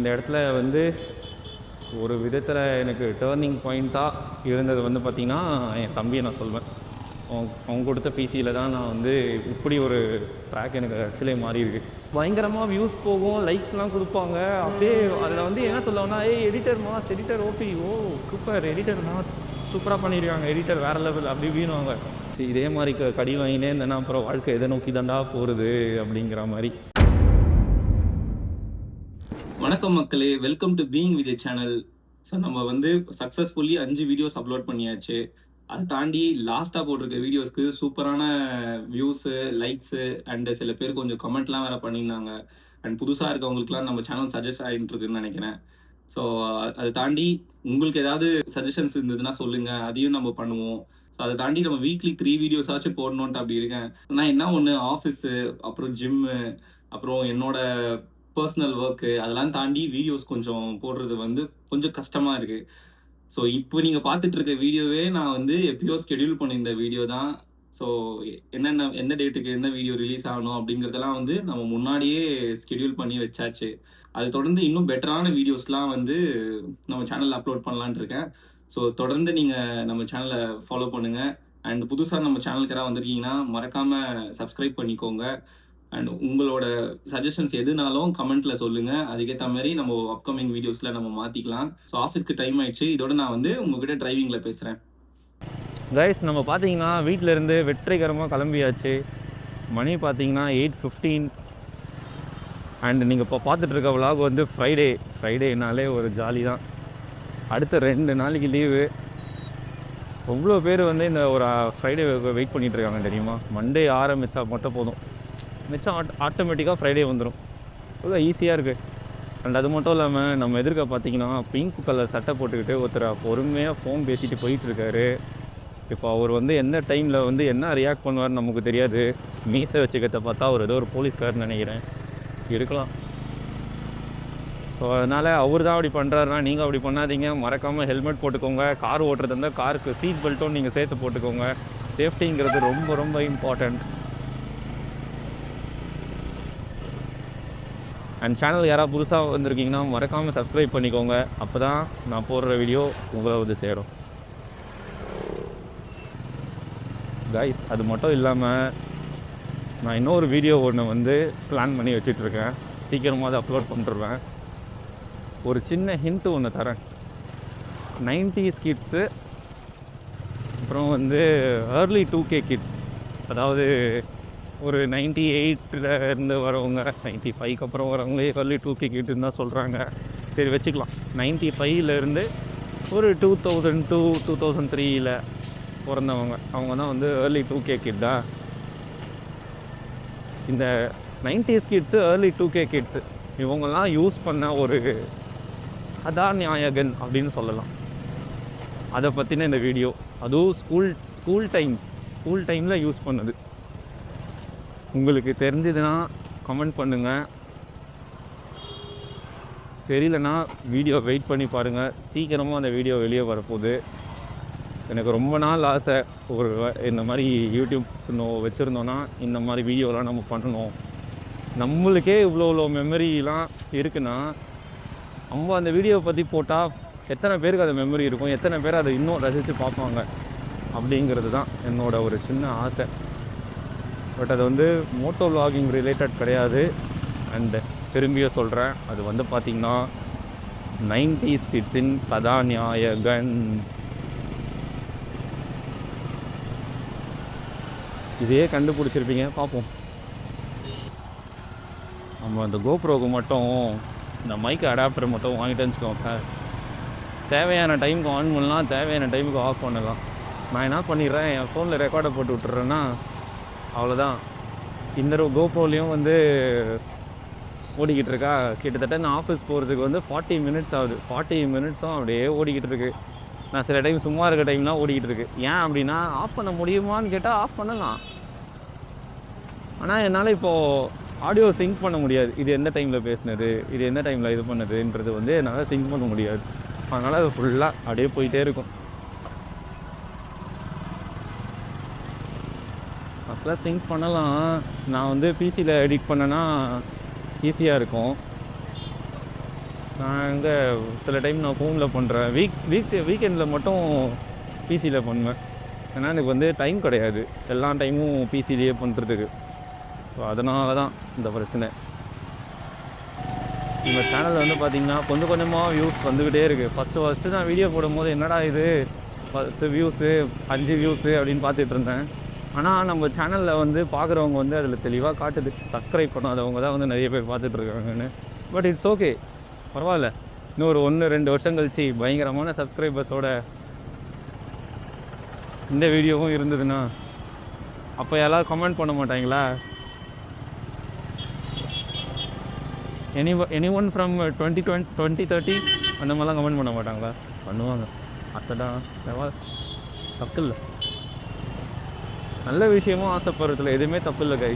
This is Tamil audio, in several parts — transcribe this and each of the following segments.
இந்த இடத்துல வந்து ஒரு விதத்தில் எனக்கு டேர்னிங் பாயிண்ட்டாக இருந்தது வந்து பார்த்திங்கன்னா என் தம்பியை நான் சொல்வேன். அவங்க கொடுத்த பிசியில் தான் நான் வந்து இப்படி ஒரு ட்ராக் எனக்கு ஆக்சுவலி மாறி இருக்கு. பயங்கரமாக வியூஸ் போகும், லைக்ஸ்லாம் கொடுப்பாங்க. அப்படியே அதில் வந்து என்ன சொல்லுவாங்கன்னா, editor mass, editor OP, super எடிட்டர்னா சூப்பராக பண்ணியிருக்காங்க, எடிட்டர் வேறு லெவல் அப்படி வீணுவாங்க. இதே மாதிரி கடி வாங்கினே இருந்தேன்னா அப்புறம் வாழ்க்கை எதை நோக்கி தாண்டா போகிறது அப்படிங்கிற மாதிரி. வணக்கம் மக்களே, welcome to being Vijay channel. So நம்ம வந்து சக்ஸஸ்ஃபுல்லி 5 வீடியோஸ் அப்லோட் பண்ணியாச்சு. அதை தாண்டி லாஸ்ட்டாக போட்டிருக்க வீடியோஸ்க்கு சூப்பரான வியூஸு, லைக்ஸு அண்டு சில பேர் கொஞ்சம் கமெண்ட்லாம் வேறு பண்ணியிருந்தாங்க. அண்ட் புதுசாக இருக்கவங்களுக்குலாம் நம்ம சேனல் சஜஸ்ட் ஆகிட்டு இருக்குன்னு நினைக்கிறேன். ஸோ அதை தாண்டி உங்களுக்கு ஏதாவது சஜஷன்ஸ் இருந்ததுன்னா சொல்லுங்கள், அதையும் நம்ம பண்ணுவோம். ஸோ அதை தாண்டி நம்ம வீக்லி 3 வீடியோஸ் ஆச்சும் போடணுன்ட்டு அப்படி இருக்கேன். நான் என்ன ஒன்று ஆஃபீஸு, அப்புறம் ஜிம்மு, அப்புறம் என்னோட பர்சனல் ஒர்க்கு அதெல்லாம் தாண்டி வீடியோஸ் கொஞ்சம் போடுறது வந்து கொஞ்சம் கஷ்டமாக இருக்குது. ஸோ இப்போ நீங்கள் பார்த்துட்டு இருக்க வீடியோவே நான் வந்து எப்பயோ ஸ்கெடியூல் பண்ணியிருந்த வீடியோ தான். ஸோ எந்த டேட்டுக்கு என்ன வீடியோ ரிலீஸ் ஆகணும் அப்படிங்கிறதெல்லாம் வந்து நம்ம முன்னாடியே ஸ்கெடியூல் பண்ணி வச்சாச்சு. அது தொடர்ந்து இன்னும் பெட்டரான வீடியோஸ்லாம் வந்து நம்ம சேனலில் அப்லோட் பண்ணலான் இருக்கேன். ஸோ தொடர்ந்து நீங்கள் நம்ம சேனலை ஃபாலோ பண்ணுங்கள். அண்ட் புதுசாக நம்ம சேனலுக்கு யாராவது வந்திருக்கீங்கன்னா மறக்காமல் சப்ஸ்கிரைப் பண்ணிக்கோங்க. அண்ட் உங்களோட சஜஷன்ஸ் எதுனாலும் கமெண்ட்டில் சொல்லுங்கள். அதுக்கேற்ற மாதிரி நம்ம அப்கமிங் வீடியோஸில் நம்ம மாற்றிக்கலாம். ஸோ ஆஃபீஸ்க்கு டைம் ஆயிடுச்சு. இதோட நான் வந்து உங்ககிட்ட டிரைவிங்கில் பேசுகிறேன். கைஸ், நம்ம பார்த்தீங்கன்னா வீட்டிலேருந்து வெற்றிகரமாக கிளம்பியாச்சு. மணி பார்த்தீங்கன்னா 8:15. அண்ட் நீங்கள் இப்போ பார்த்துட்ருக்க விலாக் வந்து ஃப்ரைடேனாலே ஒரு ஜாலி தான். அடுத்த 2 நாளைக்கு லீவு. எவ்வளோ பேர் வந்து இந்த ஒரு ஃப்ரைடே வெயிட் பண்ணிகிட்ருக்காங்க தெரியுமா? மண்டே ஆரம்பித்தா மட்டும் போதும், மிச்சம் ஆட்டோமேட்டிக்காக ஃப்ரைடே வந்துடும். அவ்வளோ ஈஸியாக இருக்குது. அண்ட் அது மட்டும் இல்லாமல் நம்ம எதிர்க்க பார்த்தீங்கன்னா பிங்க் கலர் சட்டை போட்டுக்கிட்டு ஒருத்தர் பொறுமையாக ஃபோன் பேசிட்டு போயிட்டுருக்காரு. இப்போ அவர் வந்து எந்த டைமில் வந்து என்ன ரியாக்ட் பண்ணுவார்னு நமக்கு தெரியாது. மீசை வச்சுக்கிறத பார்த்தா அவர் ஏதோ ஒரு போலீஸ்காரன்னு நினைக்கிறேன், இருக்கலாம். ஸோ அதனால் அவர் தான் அப்படி பண்ணுறாருனா நீங்கள் அப்படி பண்ணாதீங்க. மறக்காமல் ஹெல்மெட் போட்டுக்கோங்க. கார் ஓட்டுறது இருந்தால் காருக்கு சீட் பெல்ட்டும் நீங்கள் சேர்த்து போட்டுக்கோங்க. சேஃப்டிங்கிறது ரொம்ப ரொம்ப இம்பார்ட்டண்ட். அண்ட் சேனல் யாராவது புதுசாக வந்திருக்கீங்கன்னா மறக்காமல் சப்ஸ்கிரைப் பண்ணிக்கோங்க. அப்போ தான் நான் போடுற வீடியோ உங்களை வந்து சேரும். கைஸ், அது மட்டும் இல்லாமல் நான் இன்னொரு வீடியோ ஒன்று வந்து பிளான் பண்ணி வச்சிட்ருக்கேன். சீக்கிரமாக அதை அப்லோட் பண்ணிட்டுருவேன். ஒரு சின்ன ஹிண்ட்டு ஒன்று தரேன். 90s கிட்ஸு, அப்புறம் வந்து ஏர்லி 2K கிட்ஸ், அதாவது ஒரு 98 இருந்து வரவங்க, 95க்கு அப்புறம் வரவங்க ஏர்லி 2K கிட்டுன்னு தான் சொல்கிறாங்க. சரி வச்சுக்கலாம். 95லேருந்து ஒரு 2002 2003 பிறந்தவங்க, அவங்க தான் வந்து ஏர்லி 2K கிட் தான். இந்த 90s kids, early 2K kids இவங்கெல்லாம் யூஸ் பண்ண ஒரு கதாநாயகன் அப்படின்னு சொல்லலாம். அதை பற்றின இந்த வீடியோ, அதுவும் ஸ்கூல் டைமில் யூஸ் பண்ணது. உங்களுக்கு தெரிஞ்சதுன்னா கமெண்ட் பண்ணுங்கள். தெரியலனா வீடியோ வெயிட் பண்ணி பாருங்கள். சீக்கிரமாக அந்த வீடியோ வெளியே வரப்போகுது. எனக்கு ரொம்ப நாள் ஆசை, ஒரு இந்த மாதிரி யூடியூப் வச்சுருந்தோன்னா இந்த மாதிரி வீடியோலாம் நம்ம பண்ணணும். நம்மளுக்கே இவ்வளோ மெமரிலாம் இருக்குன்னா நம்ம அந்த வீடியோவை பற்றி போட்டால் எத்தனை பேருக்கு அது மெமரி இருக்கும், எத்தனை பேர் அதை இன்னும் ரசித்து பார்ப்பாங்க அப்படிங்கிறது தான் என்னோடய ஒரு சின்ன ஆசை. பட் அது வந்து மோட்டோ விலாகிங் ரிலேட்டட் கிடையாது. அண்டு திரும்பியும் சொல்கிறேன், அது வந்து பார்த்திங்கன்னா 90s கிட்ஸின் கதாநாயகன். இதையே கண்டுபிடிச்சிருப்பீங்க, பார்ப்போம். நம்ம அந்த கோப்ரோவுக்கு மட்டும் இந்த மைக் அடாப்டர் மட்டும் வாங்கிட்டு வச்சுக்கோங்க. தேவையான டைமுக்கு ஆன் பண்ணலாம், தேவையான டைமுக்கு ஆஃப் பண்ணலாம். நான் என்ன பண்ணிடுறேன், என் ஃபோனில் ரெக்கார்டை போட்டு விட்டுறேன்னா அவ்வளோதான். இந்த கோப்ரோலையும் வந்து ஓடிக்கிட்டு இருக்கா. கிட்டத்தட்ட நான் ஆஃபீஸ் போகிறதுக்கு வந்து 40 மினிட்ஸ் ஆகுது. 40 மினிட்ஸும் அப்படியே ஓடிக்கிட்டு இருக்கு. நான் சில டைம் சும்மா இருக்க டைம்லாம் ஓடிக்கிட்டு இருக்கு. ஏன் அப்படின்னா, ஆஃப் பண்ண முடியுமான்னு கேட்டால் ஆஃப் பண்ணலாம். ஆனால் என்னால் இப்போது ஆடியோ சிங்க் பண்ண முடியாது. இது எந்த டைமில் பேசுனது, இது எந்த டைமில் இது பண்ணுதுன்றது வந்து என்னால் சிங்க் பண்ண முடியாது. அதனால் அது ஃபுல்லாக அப்படியே போயிட்டே இருக்கும். அப்போலாம் சிங்க் பண்ணலாம். நான் வந்து பிசியில் எடிட் பண்ணேன்னா ஈஸியாக இருக்கும். நான் இங்கே சில டைம் நான் ஃபோனில் பண்ணுறேன். வீக்கெண்டில் மட்டும் பிசியில் பண்ணுவேன். ஏன்னா எனக்கு வந்து டைம் கிடையாது எல்லா டைமும் பிசிலேயே பண்ணுறதுக்கு. ஸோ அதனால தான் இந்த பிரச்சனை. இந்த சேனலில் வந்து பார்த்திங்கன்னா கொஞ்சம் கொஞ்சமாக வியூஸ் வந்துக்கிட்டே இருக்குது. ஃபஸ்ட்டு நான் வீடியோ போடும்போது என்னடா இது 10 வியூஸு 5 வியூஸு அப்படின்னு பார்த்துட்டு இருந்தேன். ஆனால் நம்ம சேனலில் வந்து பார்க்குறவங்க வந்து அதில் தெளிவாக காட்டுது சப்ஸ்கிரைப் பண்ணாதவங்க தான் வந்து நிறைய பேர் பார்த்துட்ருக்காங்கன்னு. பட் இட்ஸ் ஓகே, பரவாயில்ல. இன்னொரு 1-2 வருஷம் கழிச்சு பயங்கரமான சப்ஸ்கிரைபர்ஸோட இந்த வீடியோவும் இருந்ததுன்னா அப்போ எல்லோரும் கமெண்ட் பண்ண மாட்டாங்களா? எனி ஒன் ஃப்ரம் 2030 அந்த மாதிரிலாம் கமெண்ட் பண்ண மாட்டாங்களா? பண்ணுவாங்க. அதான் தப்பு இல்லை. நல்ல விஷயமும் ஆசைப்படுறதுல எதுவுமே தப்பு இல்லை கை.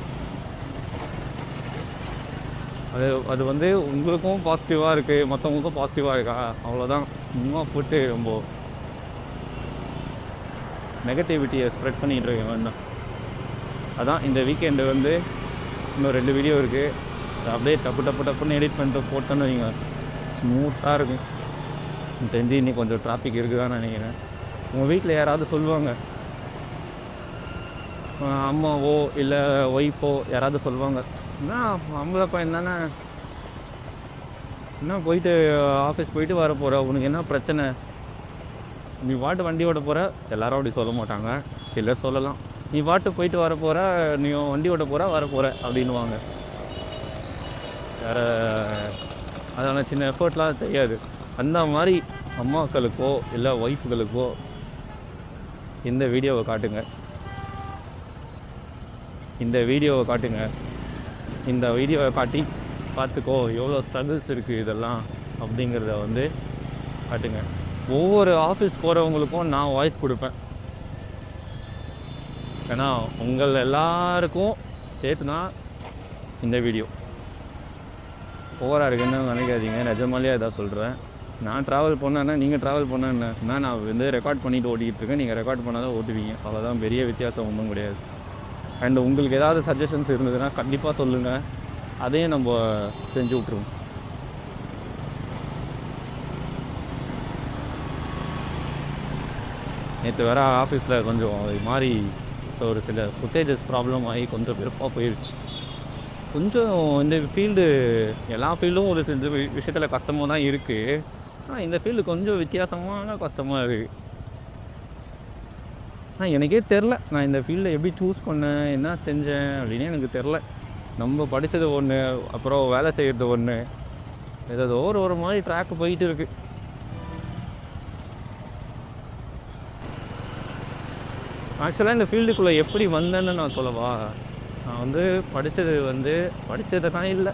அது வந்து உங்களுக்கும் பாசிட்டிவாக இருக்குது, மற்றவங்களுக்கும் பாசிட்டிவாக இருக்கா, அவ்வளோதான். சும்மா போட்டு ரொம்ப நெகட்டிவிட்டியை ஸ்ப்ரெட் பண்ணிகிட்டு இருக்கேன் வேண்டாம். அதான் இந்த வீக்கெண்டு வந்து இன்னும் 2 வீடியோ இருக்குது. அப்படியே டப்புன்னு எடிட் பண்ணிட்டு போட்டோன்னு வைங்க, ஸ்மூத்தாக இருக்கும். தெரிஞ்சு இன்னைக்கு கொஞ்சம் டிராஃபிக் இருக்குதான்னு நினைக்கிறேன். உங்கள் வீட்டில் யாராவது சொல்லுவாங்க, அம்மாவோ இல்லை ஒய்ஃபோ யாராவது சொல்லுவாங்க, என்ன ஆம்பளை பையன் தானே, என்ன போயிட்டு ஆஃபீஸ் போயிட்டு வர போகிற, உனக்கு என்ன பிரச்சனை, நீ பாட்டு வண்டி ஓட்ட போகிற. எல்லாரும் அப்படி சொல்ல மாட்டாங்க, சிலர் சொல்லலாம். நீ பாட்டு போயிட்டு வர போகிற, நீ வண்டி ஓட்ட போகிற வர போகிற அப்படின்வாங்க. வேறு அதனால் சின்ன எஃபர்ட்லாம் தெரியாது. அந்த மாதிரி அம்மாக்களுக்கோ இல்லை ஒய்ஃபுகளுக்கோ இந்த வீடியோவை காட்டுங்க. இந்த வீடியோவை காட்டி பார்த்துக்கோ எவ்வளோ ஸ்ட்ரகிள்ஸ் இருக்குது இதெல்லாம் அப்படிங்கிறத வந்து காட்டுங்க. ஒவ்வொரு ஆஃபீஸ் போகிறவங்களுக்கும் நான் வாய்ஸ் கொடுப்பேன். ஏன்னா உங்கள் எல்லாருக்கும் சேர்த்து தான் இந்த வீடியோ. ஓவராக இருக்குன்னு நினைக்காதீங்க, நிஜமாலே இதாக சொல்கிறேன். நான் ட்ராவல் பண்ணேன்னா நீங்கள் ட்ராவல் பண்ணேன்னா நான் வந்து ரெக்கார்ட் பண்ணிவிட்டு ஓட்டிகிட்டு இருக்கேன், நீங்கள் ரெக்கார்ட் பண்ணால் தான் ஓட்டுவீங்க. அவ்வளோதான், பெரிய வித்தியாசம் ஒன்றும் கிடையாது. அண்ட் உங்களுக்கு ஏதாவது சஜஷன்ஸ் இருந்ததுன்னா கண்டிப்பாக சொல்லுங்கள், அதையும் நம்ம செஞ்சு விட்ருவோம். நேற்று வேறு ஆஃபீஸில் கொஞ்சம் இது மாதிரி ஒரு சில ஃபுட்டேஜஸ் ப்ராப்ளம் ஆகி கொஞ்சம் வெறுப்பாக போயிடுச்சு. கொஞ்சம் இந்த ஃபீல்டு எல்லா ஃபீல்டும் ஒரு சில விஷயத்தில் கஷ்டமாக தான் இருக்குது. ஆனால் இந்த ஃபீல்டு கொஞ்சம் வித்தியாசமான கஷ்டமாக இருக்குது. ஆனால் எனக்கே தெரில நான் இந்த ஃபீல்டை எப்படி சூஸ் பண்ணேன், என்ன செஞ்சேன் அப்படின்னு எனக்கு தெரில. நம்ம படித்தது ஒன்று, அப்புறம் வேலை செய்கிறது ஒன்று, ஏதோ ஒரு மாதிரி ட்ராக் போயிட்டு இருக்குது. ஆக்சுவலாக இந்த ஃபீல்டுக்குள்ளே எப்படி வந்தேன்னு நான் சொல்லவா? நான் வந்து படித்தது தான் இல்லை,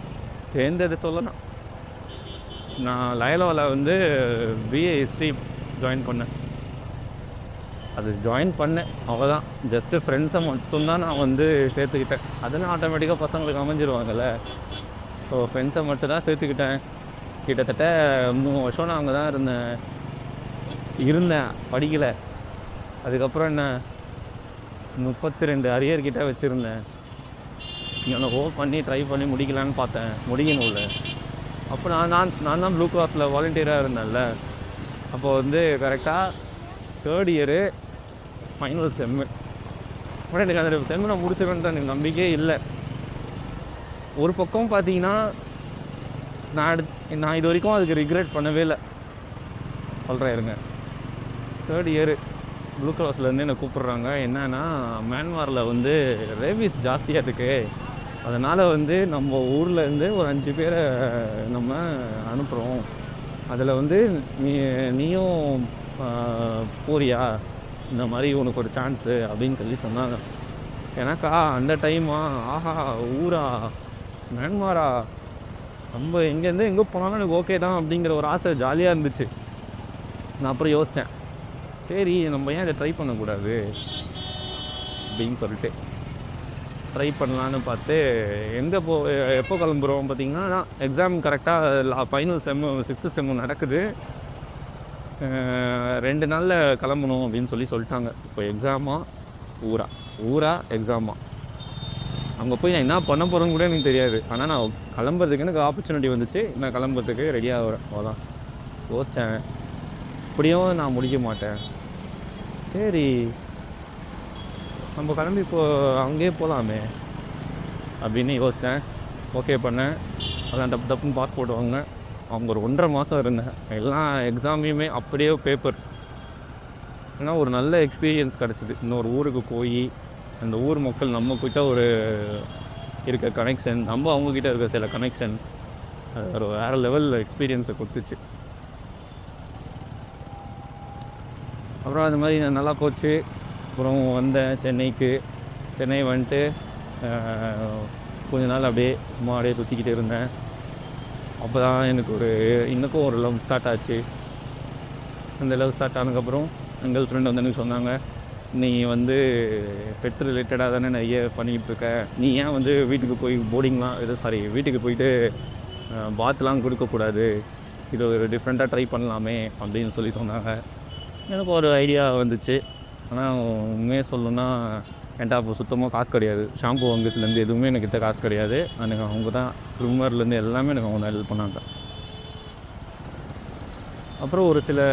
சேர்ந்தது சொல்லலாம். நான் லயலோவில் வந்து பிஏ ஹிஸ்ட்ரி ஜாயின் பண்ணேன். அது ஜாயின் பண்ணேன் அவ்வளோதான். ஜஸ்ட்டு ஃப்ரெண்ட்ஸை மட்டும்தான் நான் வந்து சேர்த்துக்கிட்டேன். அதெல்லாம் ஆட்டோமேட்டிக்காக பசங்களுக்கு அமைஞ்சிருவாங்கள்ல. ஸோ ஃப்ரெண்ட்ஸை மட்டும் தான் சேர்த்துக்கிட்டேன். கிட்டத்தட்ட 3 வருஷம் நான் அங்கே தான் இருந்தேன் படிக்கலை. அதுக்கப்புறம் என்ன 32 அரியர் கிட்டே வச்சுருந்தேன். நான் பண்ணி ட்ரை பண்ணி முடிக்கலான்னு பார்த்தேன், முடிக்கணும்ல. அப்போ நான் தான் ப்ளூ கிராஸில் வாலண்டியராக இருந்தேன்ல. அப்போ வந்து கரெக்டாக 3rd இயரு ஃபைனல் செம்மு. அப்புறம் எனக்கு அந்த செம்மு நான் முடிச்சுவேன்ட்டு எனக்கு நம்பிக்கையே இல்லை. ஒரு பக்கம் பார்த்தீங்கன்னா நான் இது வரைக்கும் அதுக்கு ரிக்ரெட் பண்ணவே இல்லை. சொல்கிறேன் இருங்க. 3rd இயரு ப்ளூ கிராஸ்லேருந்து என்னை கூப்பிட்றாங்க. என்னன்னா மியான்மரில் வந்து ரேபிஸ் ஜாஸ்தியாக இருக்குது, அதனால் வந்து நம்ம ஊர்லேருந்து ஒரு 5 பேரை நம்ம அனுப்புகிறோம், அதில் வந்து நீயும் போறியா, இந்த மாதிரி உனக்கு ஒரு சான்ஸு அப்படின்னு சொல்லி சொன்னாங்க. எனக்கா அந்த டைமா ஆஹா ஊரா மியான்மரா, நம்ம எங்கேருந்து எங்கே போனாலும் எனக்கு ஓகே தான் அப்படிங்கிற ஒரு ஆசை ஜாலியாக இருந்துச்சு. நான் அப்புறம் யோசித்தேன், சரி நம்ம ஏன் இதை ட்ரை பண்ணக்கூடாது அப்படின்னு சொல்லிட்டு ட்ரை பண்ணலான்னு பார்த்து எப்போ கிளம்புறோம் பார்த்தீங்கன்னா, எக்ஸாம் கரெக்டாக ஃபைனல் செம்மு 6th செம்மு நடக்குது. 2 நாளில் கிளம்பணும் அப்படின்னு சொல்லிட்டாங்க. இப்போ எக்ஸாமா ஊரா எக்ஸாமா அங்கே போய் நான் என்ன பண்ண போகிறேன்னு கூட எனக்கு தெரியாது. ஆனால் நான் கிளம்புறதுக்கு எனக்கு ஆப்பர்ச்சுனிட்டி வந்துச்சு, நான் கிளம்புறதுக்கு ரெடியாக வரேன். அவ்வளோதான் யோசித்தேன். இப்படியும் நான் முடிக்க மாட்டேன், சரி நம்ம கிளம்பி அங்கேயே போகலாமே அப்படின்னு யோசித்தேன். ஓகே பண்ணேன். அதான் தப்புன்னு பாஸ்போர்ட் வாங்கினேன். அவங்க ஒரு 1.5 மாதம் இருந்தேன். எல்லா எக்ஸாமையுமே அப்படியே பேப்பர். ஏன்னா ஒரு நல்ல எக்ஸ்பீரியன்ஸ் கிடச்சிது. இன்னொரு ஊருக்கு போய் அந்த ஊர் மக்கள் நம்ம கிட்ட ஒரு இருக்க கனெக்ஷன், நம்ம அவங்கக்கிட்ட இருக்க சில கனெக்ஷன், ஒரு வேறு லெவலில் எக்ஸ்பீரியன்ஸை கொடுத்துச்சு. அப்புறம் அது மாதிரி நல்லா போச்சு. அப்புறம் வந்தேன் சென்னை வந்துட்டு கொஞ்ச நாள் அப்படியே சுற்றிக்கிட்டு இருந்தேன். அப்போ தான் எனக்கு இன்னும் ஒரு லவ் ஸ்டார்ட் ஆச்சு. அந்த லவ் ஸ்டார்ட் ஆனதுக்கப்புறம் எங்கள் கேர்ள் ஃப்ரெண்ட் வந்து எனக்கு சொன்னாங்க, நீ வந்து பெட் ரிலேட்டடாக தானே நிறைய பண்ணிக்கிட்டு இருக்க, நீ ஏன் வந்து வீட்டுக்கு போய் வீட்டுக்கு போயிட்டு பாத்லாம் கொடுக்கக்கூடாது, இது ஒரு டிஃப்ரெண்ட்டாக ட்ரை பண்ணலாமே அப்படின்னு சொன்னாங்க. எனக்கு ஒரு ஐடியா வந்துச்சு. ஆனால் உண்மையாக சொல்லணுன்னா என்கிட்ட அப்போ சுத்தமாக காசு கிடையாது. ஷாம்பு வாங்கஸ்லேருந்து எதுவுமே எனக்கிட்ட காசு கிடையாது. எனக்கு அவங்க தான் ட்ரிம்மர்லேருந்து எல்லாமே எனக்கு அவங்க தான் ஹெல்ப் பண்ணாங்க. அப்புறம் ஒரு சில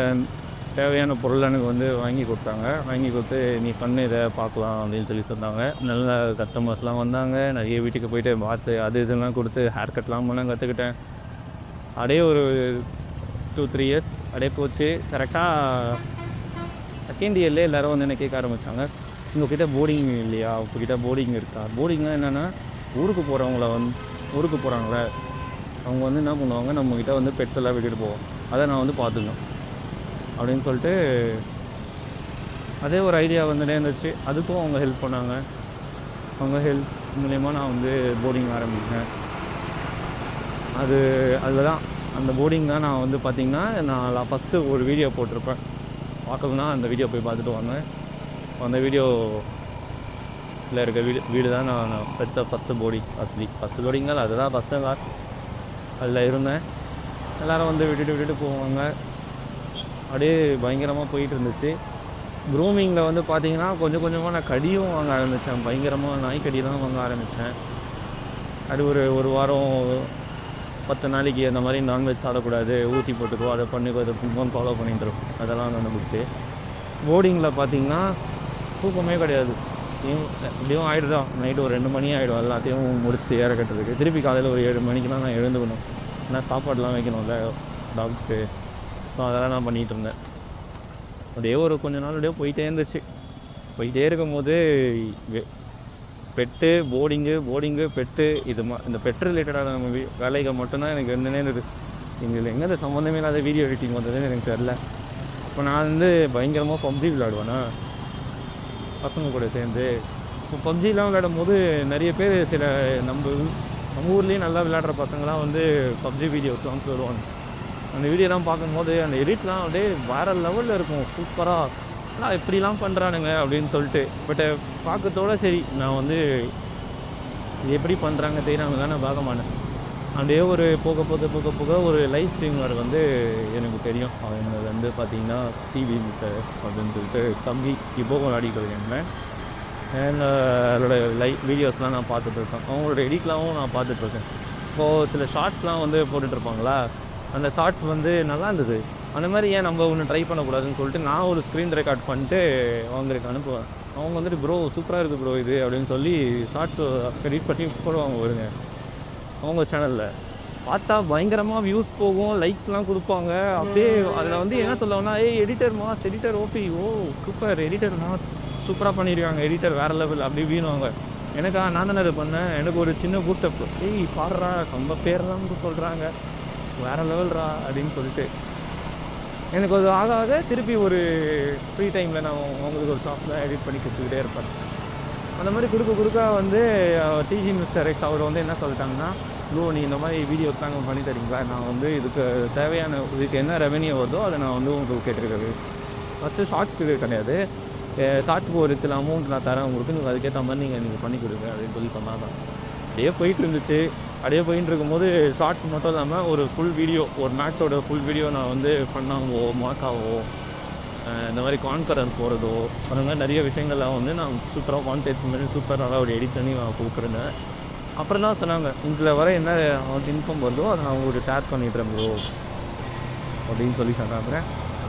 தேவையான பொருள் எனக்கு வந்து வாங்கி கொடுத்து நீ பண்ணு இதை பார்க்கலாம் அப்படின்னு சொன்னாங்க. நல்ல கஸ்டமர்ஸ்லாம் வந்தாங்க. நிறைய வீட்டுக்கு போயிட்டு பாத்து இதெல்லாம் கொடுத்து ஹேர் கட்லாம் பண்ண கற்றுக்கிட்டேன். அப்படியே ஒரு 2-3 இயர்ஸ் அப்படியே போச்சு. கரெக்டாக செகண்ட் இயர்லேயே எல்லோரும் வந்து என்ன கேட்க ஆரம்பித்தாங்க, உங்கள்கிட்ட போர்டிங் இல்லையா, உங்கள்கிட்ட போர்டிங் இருக்கா? போர்டிங்னால் என்னென்னா ஊருக்கு போகிறாங்களே அவங்க வந்து என்ன பண்ணுவாங்க, நம்மக்கிட்ட வந்து பெட்ஸ் எல்லாம் விட்டுட்டு போவோம், அதை நான் வந்து பார்த்துக்கணும் அப்படின்னு சொல்லிட்டு அதே ஒரு ஐடியா வந்துட்டே இருந்துச்சு. அதுக்கும் அவங்க ஹெல்ப் பண்ணாங்க. அவங்க ஹெல்ப் மூலயமா நான் வந்து போர்டிங் ஆரம்பித்தேன். அதில் தான் அந்த போர்டிங் தான் நான் வந்து பார்த்திங்கன்னா நான் ஃபஸ்ட்டு ஒரு வீடியோ போட்டிருப்பேன். பார்க்கணுன்னா அந்த வீடியோ போய் பார்த்துட்டு வாங்க. அந்த வீடியோவில் இருக்க வீடு தான் நான் பெற்ற ஃபஸ்ட்டு போர்டிங் அதுதான் ஃபஸ்ட்டு கிளாஸ். அதில் இருந்தேன். எல்லோரும் வந்து விட்டுட்டு போவாங்க. அப்படியே பயங்கரமாக போயிட்டு இருந்துச்சு. க்ரூமிங்கில் வந்து பார்த்திங்கன்னா கொஞ்சம் கொஞ்சமாக நான் கடியும் வாங்க ஆரம்பித்தேன். பயங்கரமாக நாய்க்கடியெலாம் வாங்க ஆரம்பித்தேன். அது ஒரு வாரம் 10 நாளைக்கு அந்த மாதிரி நான்வெஜ் சாப்பிடக்கூடாது, ஊற்றி போட்டுக்கோ, அதை பண்ணிக்கோ, அதை ஃபாலோ பண்ணிட்டு இருக்கும். அதெல்லாம் கண்டுபிடிச்சி போர்டிங்கில் பார்த்திங்கன்னா தூக்கமே கிடையாது. இப்படியும் ஆகிடுதான். நைட்டு ஒரு 2 மணி ஆகிடும் எல்லாத்தையும் முடிச்சு ஏற கட்டுறதுக்கு. திருப்பி காலையில் ஒரு 7 மணிக்கெலாம் நான் எழுந்துக்கணும். ஏன்னா சாப்பாடெலாம் வைக்கணும்ல டாக்டருக்கு. ஸோ அதெல்லாம் நான் பண்ணிகிட்டு இருந்தேன். அப்படியே கொஞ்ச நாள் அப்படியே போயிட்டே இருக்கும்போது பெட்டு போர்டிங்கு பெட்டு இந்த பெட் ரிலேட்டடான வேலைகள் மட்டும்தான் எனக்கு என்னன்னே இருந்தது. எங்களுக்கு எங்கே இந்த சம்மந்தமே இல்லாத வீடியோ எடிட்டிங் வந்ததுன்னு எனக்கு தெரில. இப்போ நான் வந்து பயங்கரமாக பப்ஜி விளையாடுவேன்னா பசங்க கூட சேர்ந்து. இப்போ பப்ஜிலாம் விளையாடும் போது நிறைய பேர் நம்ம ஊர்லேயே நல்லா விளையாடுற பசங்களாம் வந்து பப்ஜி வீடியோஸ்லாம் வருவாங்க. அந்த வீடியோலாம் பார்க்கும்போது அந்த எடிட்லாம் அப்படியே வேறு லெவலில் இருக்கும். சூப்பராக ஆனால் எப்படிலாம் பண்ணுறானுங்க அப்படின்னு சொல்லிட்டு. பட் பார்க்கறதோட சரி, நான் வந்து இது எப்படி பண்ணுறாங்க தெரியாமல் தான் நான் பார்க்க மாட்டேன். அப்படியே போக ஒரு லைவ் ஸ்ட்ரீமர் வந்து எனக்கு தெரியும். அவங்க வந்து பார்த்திங்கன்னா டிவி அப்படின்னு சொல்லிட்டு தம்பி இப்போ விளையாடிக்கிறேன். அதோட வீடியோஸ்லாம் நான் பார்த்துட்ருக்கேன். அவங்களோட எடிட்லாவும் நான் பார்த்துட்ருக்கேன். இப்போது சில ஷார்ட்ஸ்லாம் வந்து போட்டுட்ருப்பாங்களா, அந்த ஷார்ட்ஸ் வந்து நல்லா இருந்தது. அந்த மாதிரி ஏன் நம்ம ஒன்று ட்ரை பண்ணக்கூடாதுன்னு சொல்லிட்டு நான் ஒரு ஸ்க்ரீன் ரெக்கார்ட் பண்ணிட்டு அவங்களுக்கு அனுப்புவேன். அவங்க வந்துட்டு ப்ரோ சூப்பராக இருக்குது ப்ரோ இது அப்படின்னு சொல்லி ஷார்ட்ஸ் எடிட் பண்ணி போடுவாங்க. வருங்க அவங்க சேனலில் பார்த்தா பயங்கரமாக வியூஸ் போகும், லைக்ஸ்லாம் கொடுப்பாங்க. அப்படியே அதில் வந்து என்ன சொல்லுவாங்கன்னா, எடிட்டர் ஓபி, சூப்பர் எடிட்டர் சூப்பராக பண்ணியிருக்காங்க, எடிட்டர் வேறு லெவல் அப்படி வீணுவாங்க. நான் தானே இது பண்ணேன். எனக்கு ஒரு சின்ன பூஸ்டப், பாடுறா நம்ம பேரெல்லாம் சொல்கிறாங்க வேறு லெவல்ரா அப்படின்னு சொல்லிட்டு எனக்கு அது ஆக திருப்பி ஒரு ஃப்ரீ டைமில் நான் அவங்களுக்கு ஒரு சாஃப்ட்வேர் எடிட் பண்ணி கொடுத்துக்கிட்டே இருப்பேன். அந்த மாதிரி கொடுக்க வந்து டிஜி மிஸ்டர் எக்ஸ் அவர் வந்து என்ன சொல்லிட்டாங்கன்னா, ப்ரோ நீ இந்த மாதிரி வீடியோஸ் தாங்க பண்ணி தரீங்களா, நான் வந்து இதுக்கு என்ன ரெவென்யூ வருதோ அதை நான் வந்து உங்களுக்கு கேட்டிருக்கிறது. ஃபஸ்ட்டு ஷார்ட்ஸ்க்கு கிடையாது, ஷார்ட்ஸ்க்கு ஒரு சில அமௌண்ட் நான் தரேன் உங்களுக்கு, நீங்கள் அதுக்கேற்ற மாதிரி நீங்கள் பண்ணி கொடுங்க அப்படின்னு சொல்லி சொன்னாங்க. அப்படியே போயிட்டு இருந்துச்சு. அப்படியே போயிட்டு இருக்கும்போது ஷார்ட்ஸ் மட்டும் இல்லாமல் ஒரு ஃபுல் வீடியோ, ஒரு மேட்சோட ஃபுல் வீடியோ நான் வந்து பண்ணாவோ மாக்காவோ இந்த மாதிரி கான்கரன்ஸ் போகிறதோ அந்த மாதிரி நிறைய விஷயங்கள்லாம் வந்து நான் சூப்பராக கான்டெக்ட் பண்ணி சூப்பராக ஒரு எடிட் பண்ணி நான் கொடுக்குறேன். அப்புறம் தான் சொன்னாங்க, இதில் வர என்ன அவங்களுக்கு இன்ஃபார்ம் வருதோ அதை நான் உங்களுக்கு டேக் பண்ணிடுறேன் ப்ரோ அப்படின்னு சொல்லி சொன்னாங்க.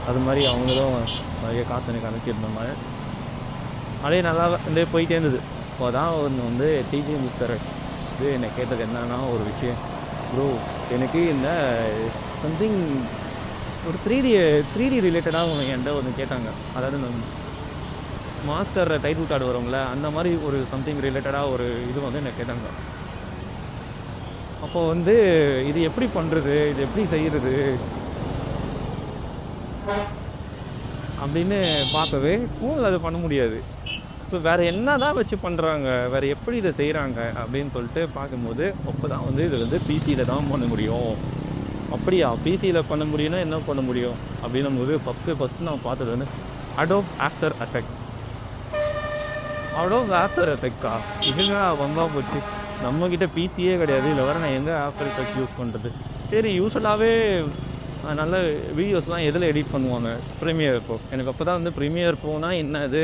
அது மாதிரி அவங்களும் நிறைய காற்று கணக்கிருந்தாங்க. அதே நல்லா வந்து போயிட்டே இருந்தது. இப்போ தான் ஒன்று வந்து டிஜி மிஸ்டர் இது என்னை கேட்டது என்னன்னா ஒரு விஷயம், ப்ரோ எனக்கு இந்த சம்திங் ஒரு 3D ரிலேட்டடாக என்கிட்ட ஒன்று கேட்டாங்க. அதாவது இந்த மாஸ்டர் டைட்டில் கார்டு வரும்ல, அந்த மாதிரி ஒரு சம்திங் ரிலேட்டடாக ஒரு இது வந்து என்னை கேட்டாங்க. அப்போது வந்து இது எப்படி பண்ணுறது, இது எப்படி செய்கிறது அப்படின்னு பார்க்கவே ஃபோனில் அது பண்ண முடியாது. இப்போ வேறு என்ன தான் வச்சு பண்ணுறாங்க, வேறு எப்படி இதை செய்கிறாங்க அப்படின்னு சொல்லிட்டு பார்க்கும்போது அப்போ தான் வந்து இது வந்து பிசியில் தான் பண்ண முடியும். அப்படியா பிசியில் பண்ண முடியும்னா என்ன பண்ண முடியும் அப்படின்னும் போது ஃபஸ்ட்டு நான் பார்த்தது வந்து Adobe after effect. Adobe after எஃபெக்டா இதுங்க வம்பா போச்சு, நம்மக்கிட்ட பிசியே கிடையாது, இல்லை வேறு நான் எங்கே ஆஃப்டர் எஃபெக்ட் யூஸ் பண்ணுறது. சரி யூஸ்வலாகவே நல்ல வீடியோஸ்லாம் எதில் எடிட் பண்ணுவாங்க, ப்ரீமியர் ப்ரோ. எனக்கு அப்போ தான் வந்து ப்ரீமியர் ப்ரோனா என்ன இது,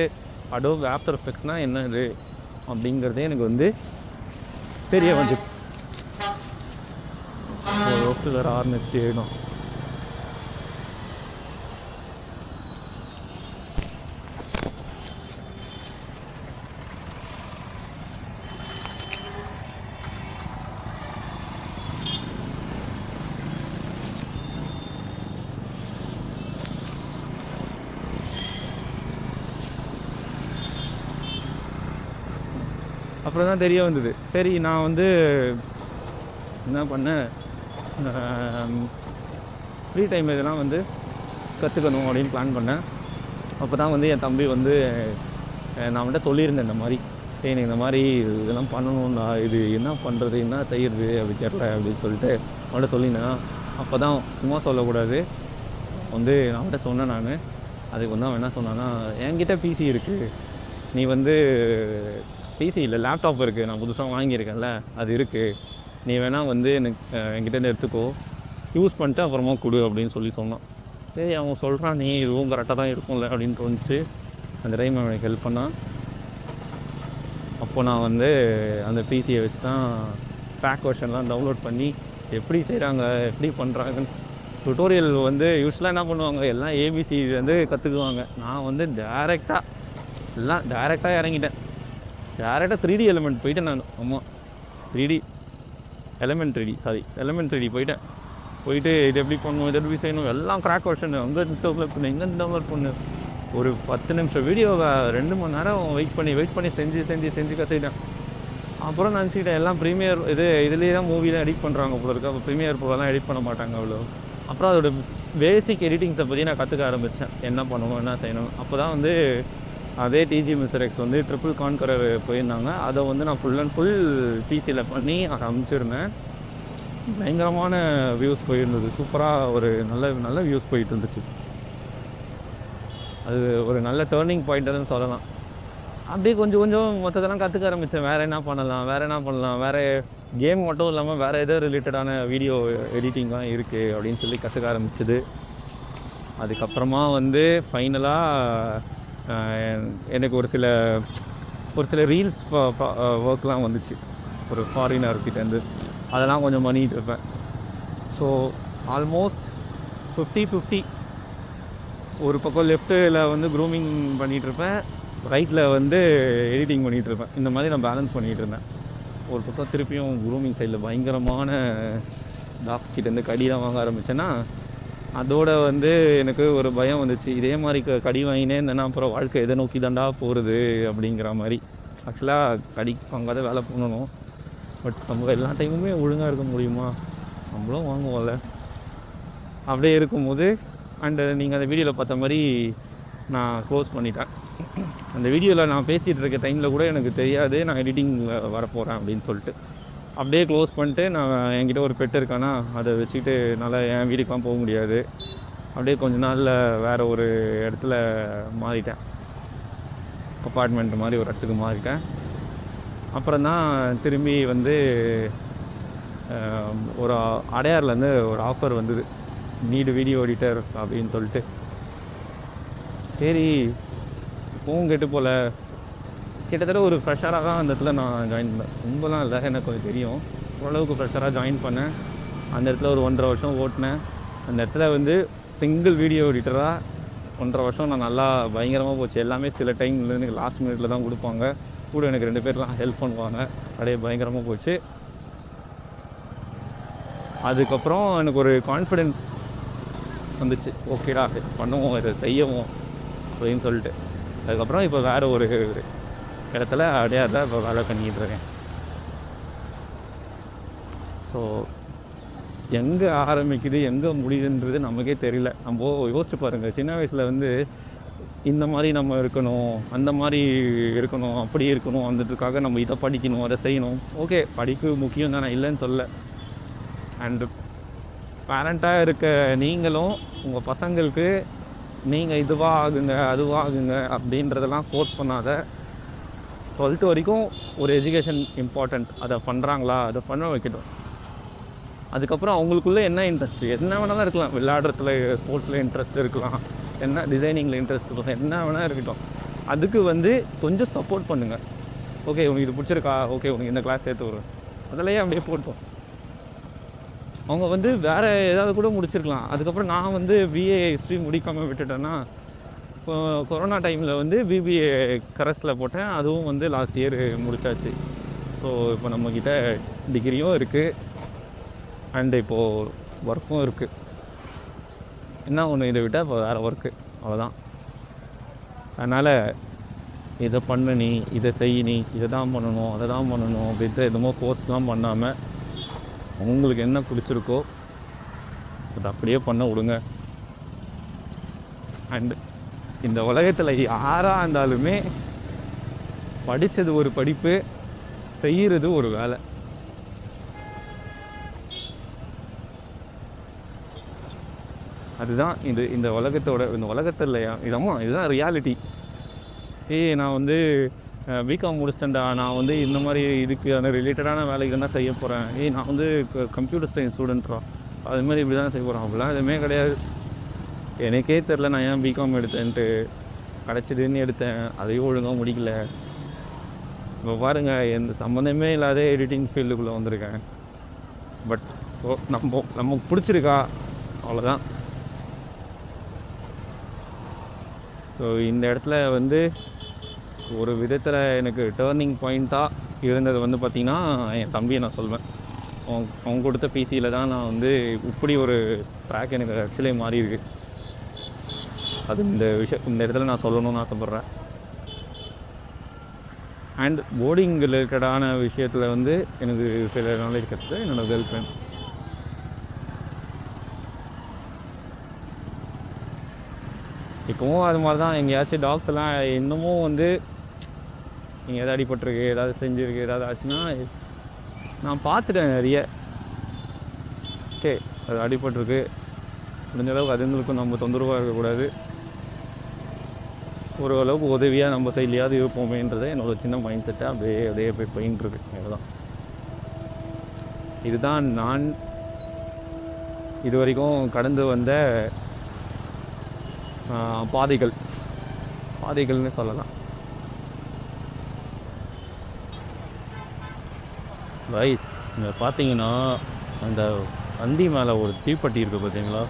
அடோப் ஆஃப்டர் எஃபெக்ட்ஸ்னால் என்ன இது அப்படிங்கிறதே எனக்கு வந்து தெரிய வந்து ஒரு வேறு ஆரம்பிச்சு ஆகிடும். அப்புறம் தான் தெரிய வந்தது. சரி நான் வந்து என்ன பண்ணேன், ஃப்ரீ டைம் இதெல்லாம் வந்து கற்றுக்கணும் அப்படின்னு பிளான் பண்ணேன். அப்போ தான் வந்து என் தம்பி வந்து நான் வந்துட்டு சொல்லியிருந்தேன் இந்த மாதிரி, எனக்கு இந்த மாதிரி இதெல்லாம் பண்ணணும்டா, இது என்ன பண்ணுறது என்ன செய்கிறது அப்படி தெரியல அப்படின்னு சொல்லிட்டு அவன்கிட்ட சொல்லியிருந்தேன். அப்போ தான் சும்மா சொல்லக்கூடாது வந்து நான் அவன்கிட்ட சொன்னேன். நான் அதுக்கு வந்து அவன் என்ன சொன்னான்னா, என்கிட்ட பிசி இருக்குது, நீ வந்து பிசி இல்லை லேப்டாப் இருக்குது, நான் புதுசாக வாங்கியிருக்கேன்ல அது இருக்குது, நீ வேணால் வந்து எனக்கு என்கிட்ட எடுத்துக்கோ, யூஸ் பண்ணிட்டு அப்புறமா கொடு அப்படின்னு சொல்லி சொன்னான். சரி அவன் சொல்கிறான், நீ இதுவும் கரெக்டாக தான் இருக்கும்ல அப்படின்னு தோணுச்சு. அந்த டைம் அவனுக்கு ஹெல்ப் பண்ணான். அப்போது நான் வந்து அந்த பிசியை வச்சு தான் பேக் வெர்ஷன்லாம் டவுன்லோட் பண்ணி எப்படி செய்கிறாங்க எப்படி பண்ணுறாங்கன்னு டுட்டோரியல் வந்து யூஸ்வலாக என்ன பண்ணுவாங்க, எல்லாம் ஏபிசி வந்து கற்றுக்குவாங்க. நான் வந்து டேரெக்டாக இறங்கிட்டேன். டேரெக்டாக 3D எலிமெண்ட் போயிட்டேன் நான். ஆமாம் 3D எலிமெண்ட் 3D போயிட்டு இது எப்படி பண்ணணும், இது எப்படி செய்யணும், எல்லாம் கிராக் வெர்ஷன் அங்கே டவுன்லோட் பண்ணு எங்கே டவுன்லோட் பண்ணு. ஒரு 10 நிமிஷம் வீடியோவை 2 மணி நேரம் வெயிட் பண்ணி செஞ்சு கற்றுக்கிட்டேன். அப்புறம் நினச்சிக்கிட்டேன் எல்லாம் ப்ரீமியர் இதுலேயே தான் மூவிலாம் எடிட் பண்ணுறாங்க போல இருக்குது, அப்போ ப்ரீமியர் ப்ரோலாம் எடிட் பண்ண மாட்டாங்க அவ்வளோ. அப்புறம் அதோட பேசிக் எடிட்டிங்ஸை பற்றி நான் கற்றுக்க ஆரம்பித்தேன், என்ன பண்ணணும் என்ன செய்யணும். அப்போ தான் வந்து அதே டிஜி மிஸ்டர் எக்ஸ் வந்து ட்ரிபிள் கான்கரர் போயிருந்தாங்க, அதை வந்து நான் ஃபுல் அண்ட் ஃபுல் பிசியில் பண்ணி அதை அனுப்பிச்சிருந்தேன். பயங்கரமான வியூஸ் போயிருந்தது, சூப்பராக ஒரு நல்ல வியூஸ் போயிட்டு இருந்துச்சு. அது ஒரு நல்ல டேர்னிங் பாயிண்ட்டுன்னு சொல்லலாம். அப்படியே கொஞ்சம் மொத்தத்தெல்லாம் கற்றுக்க ஆரம்பித்தேன். வேறு என்ன பண்ணலாம், வேறு கேம் மட்டும் இல்லாமல் வேறு ஏதோ ரிலேட்டடான வீடியோ எடிட்டிங்லாம் இருக்குது அப்படின்னு சொல்லி கற்றுக்க ஆரம்பிச்சது. அதுக்கப்புறமா வந்து ஃபைனலாக எனக்கு ஒரு சில ரீல்ஸ் ஒர்க்லாம் வந்துச்சு ஒரு ஃபாரினர்கிட்டேருந்து, அதெல்லாம் கொஞ்சம் பண்ணிகிட்டு இருப்பேன். So almost 50-50. ஒரு பக்கம் லெஃப்ட்டில் வந்து க்ரூமிங் பண்ணிகிட்ருப்பேன், ரைட்டில் வந்து எடிட்டிங் பண்ணிகிட்ருப்பேன். இந்த மாதிரி நான் பேலன்ஸ் பண்ணிகிட்டு இருந்தேன். ஒரு பக்கம் திருப்பியும் க்ரூமிங் சைடில் பயங்கரமான டாக்டர்கிட்டேருந்து கடிலாம் வாங்க ஆரம்பித்தேன்னா, அதோட வந்து எனக்கு ஒரு பயம் வந்துச்சு, இதே மாதிரி கடி வாங்கினே இருந்தேன்னா அப்புறம் வாழ்க்கை எதை நோக்கி தாண்டா போகிறது அப்படிங்கிற மாதிரி. ஆக்சுவலாக கடி வாங்காத வேலை பண்ணணும், பட் நம்ம எல்லா டைமுமே ஒழுங்காக இருக்க முடியுமா, நம்மளும் வாங்குவோம்ல. அப்படியே இருக்கும்போது அண்டு நீங்கள் அந்த வீடியோவில் பார்த்த மாதிரி நான் க்ளோஸ் பண்ணிட்டேன். அந்த வீடியோவில் நான் பேசிகிட்டு இருக்க டைமில் கூட எனக்கு தெரியாது நான் எடிட்டிங்கில் வரப்போகிறேன் அப்படின்னு சொல்லிட்டு. அப்படியே க்ளோஸ் பண்ணிட்டு நான் என்கிட்ட ஒரு பெட் இருக்கானா அதை வச்சுக்கிட்டு நல்லா என் வீட்டுக்கெலாம் போக முடியாது. அப்படியே கொஞ்ச நாளில் வேறு ஒரு இடத்துல மாறிட்டேன், அப்பார்ட்மெண்ட் மாதிரி ஒரு இடத்துக்கு மாறிட்டேன். அப்புறம் தான் திரும்பி வந்து ஒரு அடையார்லேருந்து ஒரு ஆஃபர் வந்தது, நீடு வீடியோ எடிட்டர் அப்படின்னு சொல்லிட்டு. சரி இப்போவும் கெட்டு போல. கிட்டத்தட்ட ஒரு ஃப்ரெஷராக தான் அந்த இடத்துல நான் ஜாயின் பண்ணேன். ரொம்பலாம் இல்லை, எனக்கு கொஞ்சம் தெரியும். ஓரளவுக்கு ஃப்ரெஷராக ஜாயின் பண்ணேன். அந்த இடத்துல ஒரு 1.5 வருஷம் ஓட்டினேன். அந்த இடத்துல வந்து சிங்கிள் வீடியோ எடிட்டராக 1.5 வருஷம் நான் நல்லா பயங்கரமாக போச்சு. எல்லாமே சில டைமில் எனக்கு லாஸ்ட் மினிட்ல தான் கொடுப்பாங்க. கூட எனக்கு 2 பேர்லாம் ஹெல்ப் பண்ணுவாங்க. அப்படியே பயங்கரமாக போச்சு. அதுக்கப்புறம் எனக்கு ஒரு கான்ஃபிடென்ஸ் வந்துச்சு. ஓகேடா பண்ணுவோம், இதை செய்யவும் அப்படின்னு சொல்லிட்டு. அதுக்கப்புறம் இப்போ வேறு ஒரு இடத்துல அப்படியே தான் இப்போ வேலை பண்ணிக்கிட்டு இருக்கேன். ஸோ எங்கே ஆரம்பிக்குது எங்கே முடியுதுன்றது நமக்கே தெரியல. நம்ம யோசிச்சு பாருங்கள், சின்ன வயசில் வந்து இந்த மாதிரி நம்ம இருக்கணும், அந்த மாதிரி இருக்கணும், அப்படி இருக்கணும், அந்ததுக்காக நம்ம இதை படிக்கணும், அதை செய்யணும். ஓகே, படிப்பு முக்கியம் தான், நான் இல்லைன்னு சொல்ல. அண்டு பேரண்ட்டாக இருக்க நீங்களும் உங்கள் பசங்களுக்கு நீங்கள் இதுவாக ஆகுங்க அதுவாக ஆகுங்க அப்படின்றதெல்லாம் ஃபோர்ஸ் பண்ணாத. 12th வரைக்கும் ஒரு எஜுகேஷன் இம்பார்ட்டண்ட். அதை பண்ணுறாங்களா, அதை பண்ண வைக்கட்டும். அதுக்கப்புறம் அவங்களுக்குள்ளே என்ன இன்ட்ரெஸ்ட்டு, என்ன வேணாலும் இருக்கலாம். விளையாடுறதுல ஸ்போர்ட்ஸில் இன்ட்ரெஸ்ட் இருக்கலாம், என்ன டிசைனிங்கில் இன்ட்ரெஸ்ட் இருக்கலாம், என்ன வேணால் இருக்கட்டும். அதுக்கு வந்து கொஞ்சம் சப்போர்ட் பண்ணுங்கள். ஓகே உனக்கு இது பிடிச்சிருக்கா, ஓகே உனக்கு இந்த கிளாஸ் சேர்த்து வரும், அதிலேயே அப்படியே போட்டோம். அவங்க வந்து வேறு ஏதாவது கூட முடிச்சிருக்கலாம். அதுக்கப்புறம் நான் வந்து பிஏ ஹிஸ்ட்ரி முடிக்காமல் விட்டுட்டேன்னா, இப்போ கொரோனா டைமில் வந்து பிபிஏ கரஸில் போட்டேன். அதுவும் வந்து லாஸ்ட் இயர் முடிச்சாச்சு. ஸோ இப்போ நம்மக்கிட்ட டிகிரியும் இருக்குது அண்டு இப்போது ஒர்க்கும் இருக்குது. என்ன ஒன்று, இதை விட்டால் இப்போ வேறு ஒர்க்கு, அவ்வளோதான். அதனால் இதை பண்ணு, நீ இதை செய், நீ இதை தான் பண்ணணும், அதை தான் பண்ணணும் அப்படின்ட்டு எதுமோ கோர்ஸ்லாம் பண்ணாமல் உங்களுக்கு என்ன பிடிச்சிருக்கோ அதை அப்படியே பண்ண விடுங்க. அண்டு இந்த உலகத்தில் யாராக இருந்தாலுமே படித்தது ஒரு படிப்பு, செய்கிறது ஒரு வேலை. அதுதான் இந்த உலகத்தோட, இந்த உலகத்தில் இதுதான் ரியாலிட்டி. நான் வந்து பிகாம் முடிச்சிட்டேன்டா, நான் வந்து இந்த மாதிரி இதுக்கான ரிலேட்டடான வேலைக்கு தான் செய்ய போகிறேன். நான் வந்து கம்ப்யூட்டர் சயின்ஸ் ஸ்டூடெண்ட்ரா, அது மாதிரி இப்படி தான் செய்ய போகிறேன், அப்படிலாம் எதுவுமே கிடையாது. எனக்கே தெரில நான் ஏன் பிகாம் எடுத்தேன்ட்டு. கிடச்சிதுன்னு எடுத்தேன், அதையும் ஒழுங்காக முடிக்கல. இப்போ பாருங்கள், எந்த சம்மந்தமே இல்லாத எடிட்டிங் ஃபீல்டுக்குள்ளே வந்திருக்கேன். பட் நமக்கு பிடிச்சிருக்கா, அவ்வளோதான். ஸோ இந்த இடத்துல வந்து ஒரு விதத்தில் எனக்கு டேர்னிங் பாயிண்ட்டாக இருந்தது வந்து பார்த்திங்கன்னா என் தம்பியை நான் சொல்வேன். அவங்க கொடுத்த பிசியில் தான் நான் வந்து இப்படி ஒரு ட்ராக் எனக்கு ஆக்சுவலி மாறி இருக்கு. அது இந்த இடத்துல நான் சொல்லணும்னு ஆசைப்பட்றேன். அண்ட் போர்டிங் ரிலேட்டடான விஷயத்தில் வந்து எனக்கு சில நாலேஜ் கற்றுது என்னோடய கேர்ள் ஃப்ரெண்ட். இப்போவும் அது மாதிரி தான். எங்கேயாச்சும் டாக்ஸ் எல்லாம் இன்னமும் வந்து நீங்கள் எதாவது அடிபட்டிருக்கு, ஏதாவது செஞ்சுருக்கு, ஏதாவது ஆச்சுன்னா நான் பார்த்துட்டேன் நிறைய. ஓகே அது அடிபட்டிருக்கு, முடிஞ்ச அளவுக்கு அதுங்களுக்கும் நம்ம தொந்தரவாக இருக்கக்கூடாது, ஓரளவுக்கு உதவியாக நம்ம சைட்லையாவது இருப்போமேன்றதை என்னோட சின்ன மைண்ட் செட்டை அப்படியே போய் போயின்ட்டுருக்கு. அவ்வளோதான். இதுதான் நான் இது வரைக்கும் கடந்து வந்த பாதைகள்னு சொல்லலாம். வைஸ் இங்கே பார்த்தீங்கன்னா அந்த வண்டி மேலே ஒரு தீப்பெட்டி இருக்குது பார்த்தீங்களா?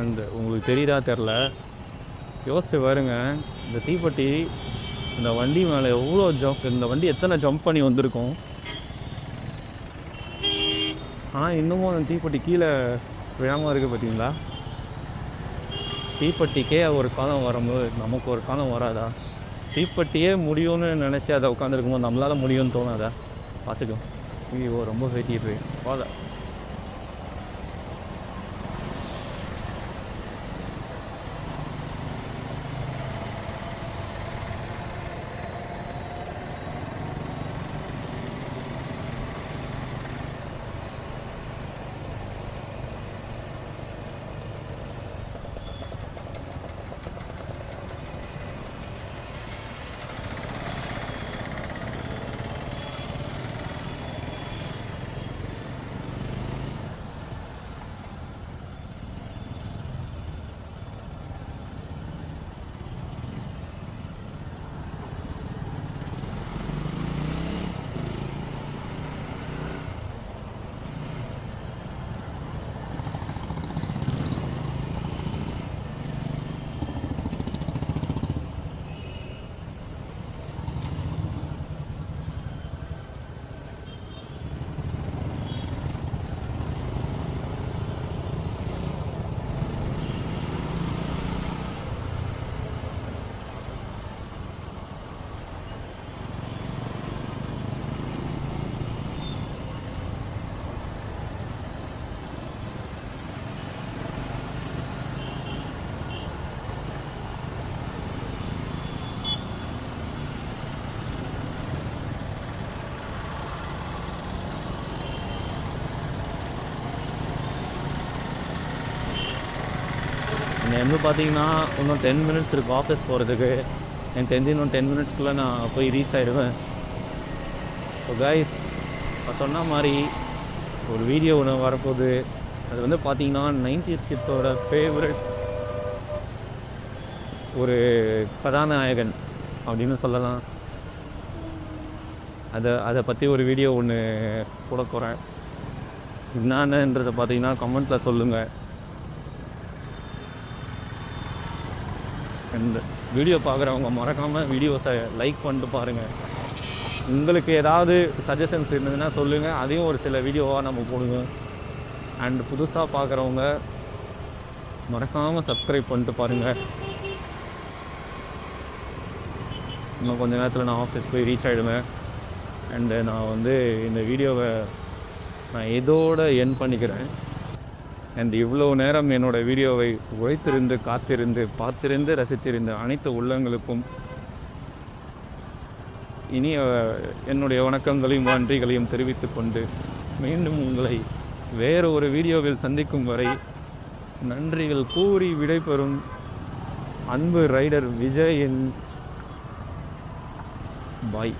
அந்த உங்களுக்கு தெரியுதா தெரில, யோசிச்சு பாருங்க. இந்த தீப்பெட்டி இந்த வண்டி மேலே எவ்வளோ இந்த வண்டி எத்தனை ஜம்ப் பண்ணி வந்திருக்கும். ஆனால் இன்னமும் அந்த தீப்பெட்டி கீழே விழாமல் இருக்குது பார்த்தீங்களா? தீப்பெட்டிக்கே ஒரு காலம் வரும்போது நமக்கு ஒரு காலம் வராதா? தீப்பெட்டியே முடியும்னு நினச்சி அதை உட்காந்துருக்கும்போது நம்மளால் முடியும்னு தோணாதா? பார்த்துக்கோ. ஐயோ ரொம்ப பேட்டிட்டு போதா. இங்கேருந்து பார்த்தீங்கன்னா இன்னும் 10 மினிட்ஸ் இருக்குது ஆஃபீஸ் போகிறதுக்கு. எனக்கு தெரிஞ்சு இன்னும் 10 மினிட்ஸ்க்குள்ளே நான் போய் ரீச் ஆகிடுவேன். ஸோ கைஸ், நான் சொன்ன மாதிரி ஒரு வீடியோ ஒன்று வரப்போகுது. அது வந்து பார்த்தீங்கன்னா 90s கிட்ஸோட ஃபேவரட் ஒரு கதாநாயகன் அப்படின்னு சொல்லலாம். அதை பற்றி ஒரு வீடியோ ஒன்று போட போகிறேன். என்னன்றதை பார்த்தீங்கன்னா கமெண்ட்டில் சொல்லுங்கள். இந்த வீடியோ பார்க்குறவங்க மறக்காமல் வீடியோஸை லைக் பண்ணிட்டு பாருங்கள். உங்களுக்கு ஏதாவது சஜஷன்ஸ் இருந்ததுன்னா சொல்லுங்கள், அதையும் ஒரு சில வீடியோவாக நம்ம போடுங்க. அண்ட் புதுசாக பார்க்குறவங்க மறக்காமல் சப்ஸ்கிரைப் பண்ணிட்டு பாருங்கள். இன்னும் கொஞ்சம் நேரத்தில் நான் ஆஃபீஸ் போய் ரீச் ஆகிடுவேன். அண்டு நான் வந்து இந்த வீடியோவை நான் இதோடு எண்ட் பண்ணிக்கிறேன். அண்ட் இவ்வளோ நேரம் என்னோடய வீடியோவை உழைத்திருந்து காத்திருந்து பார்த்திருந்து ரசித்திருந்த அனைத்து உள்ளங்களுக்கும் இனி என்னுடைய வணக்கங்களையும் நன்றிகளையும் தெரிவித்து கொண்டு மீண்டும் உங்களை வேறு ஒரு வீடியோவில் சந்திக்கும் வரை நன்றிகள் கூறி விடைபெறும் அன்பு ரைடர் விஜயின் பாய்.